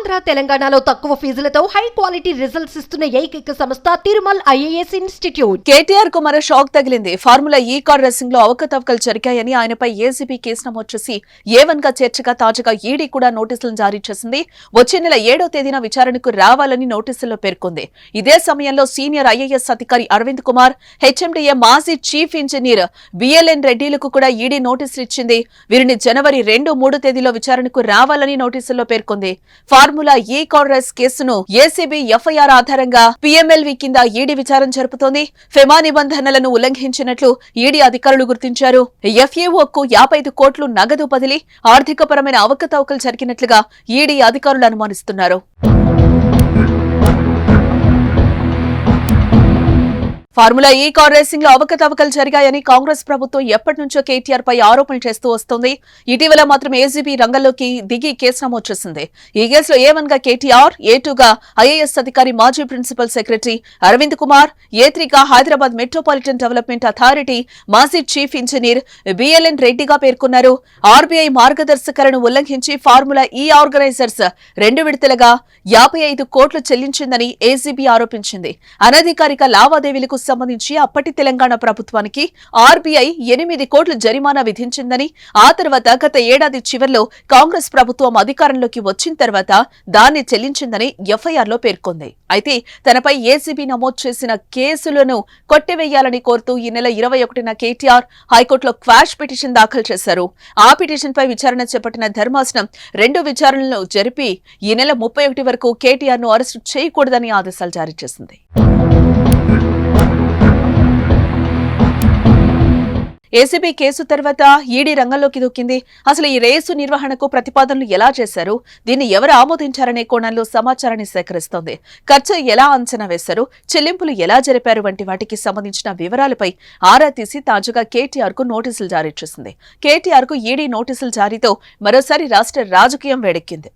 ఆంధ్ర తెలంగాణలో తక్కువ ఫీజులతో high quality results ఇస్తున్న ఏకైక సంస్థ తిరుమల్ ఐఏఎస్ ఇన్స్టిట్యూట్. కేటీఆర్ కు మరో షాక్ తగిలింది. ఫార్ములా ఈ కార్ రేసింగ్ లో అవకతవకలు జరిగాయని ఆయనపై ఏసీబీ కేసు నమోదు చేసి A1 గా చేర్చగా తాజాగా ఈడీ కూడా నోటీసులను జారీ చేసింది. వచ్చే నెల 7వ తేదీన విచారణకు రావాలని నోటీసుల్లో పేర్కొంది. ఇదే సమయంలో సీనియర్ ఐఏఎస్ అధికారి అరవింద్ కుమార్, హెచ్ఎండిఏ మాజీ చీఫ్ ఇంజనీర్ బిఎల్ఎన్ రెడ్డిలకు కూడా ఈడీ నోటీసులు ఇచ్చింది. వీరిని జనవరి 2, 3 తేదీలో విచారణకు రావాలని నోటీసుల్లో పేర్కొంది. ఫార్ములా ఈ కార్ రేస్ కేసును ఏసీబీ ఎఫ్ఐఆర్ ఆధారంగా పీఎంఎల్వీ కింద ఈడీ విచారణ జరుపుతోంది. ఫెమా నిబంధనలను ఉల్లంఘించినట్లు ఈడీ అధికారులు గుర్తించారు. ఎఫ్ఏఓకు 55 కోట్లు నగదు బదిలీ, ఆర్థికపరమైన అవకతవకలు జరిగినట్లుగా ఈడీ అధికారులు అనుమానిస్తున్నారు. ఫార్ములా ఈ కార్ రేసింగ్ లో అవకతవకలు జరిగాయని కాంగ్రెస్ ప్రభుత్వం ఎప్పటి నుంచో కేటీఆర్ పై ఆరోపణలు చేస్తూ వస్తోంది. ఇటీవల మాత్రం ఏసీబీ రంగంలోకి దిగి కేసు నమోదు చేసింది. ఈ కేసులో A1 గా కేటీఆర్, A2 గా ఐఏఎస్ అధికారి మాజీ principal secretary Arvind Kumar, A3 గా హైదరాబాద్ మెట్రోపాలిటన్ డెవలప్మెంట్ అథారిటీ మాజీ చీఫ్ ఇంజనీర్ బిఎల్ఎన్ రెడ్డిగా పేర్కొన్నారు. ఆర్బీఐ మార్గదర్శకాలను ఉల్లంఘించి ఫార్ములా ఈ ఆర్గనైజర్స్ 2 విడతలుగా 55 కోట్లు చెల్లించిందని ఏసీబీ ఆరోపించింది. అనధికారిక లావాదేవీలకు సంబంధించి అప్పటి తెలంగాణ ప్రభుత్వానికి ఆర్బీఐ 8 కోట్ల జరిమానా విధించిందని, ఆ తర్వాత గత ఏడాది చివర్లో కాంగ్రెస్ ప్రభుత్వం అధికారంలోకి వచ్చిన తర్వాత దాన్ని చెల్లించిందని ఎఫ్ఐఆర్ లో పేర్కొంది. అయితే తనపై ఏసీబీ నమోదు చేసిన కేసులను కొట్టివేయాలని కోరుతూ ఈ నెల 21న కేటీఆర్ హైకోర్టులో క్వాష్ పిటిషన్ దాఖలు చేశారు. ఆ పిటిషన్ పై విచారణ చేపట్టిన ధర్మాసనం 2 విచారణలను జరిపి ఈ నెల 31 వరకు కేటీఆర్ ను అరెస్టు చేయకూడదని ఆదేశాలు జారీ చేసింది. ఏసీబీ కేసు తర్వాత ఈడీ రంగంలోకి దూకింది. అసలు ఈ రేసు నిర్వహణకు ప్రతిపాదనలు ఎలా చేశారు, దీన్ని ఎవరు ఆమోదించారనే కోణంలో సమాచారాన్ని సేకరిస్తోంది. ఖర్చు ఎలా అంచనా వేశారు, చెల్లింపులు ఎలా జరిపారు వంటి వాటికి సంబంధించిన వివరాలపై ఆరా తీసి తాజాగా కేటీఆర్ కు నోటీసులు జారీ చేసింది. కేటీఆర్ కు ఈడీ నోటీసుల జారీతో మరోసారి రాష్ట్ర రాజకీయం వేడెక్కింది.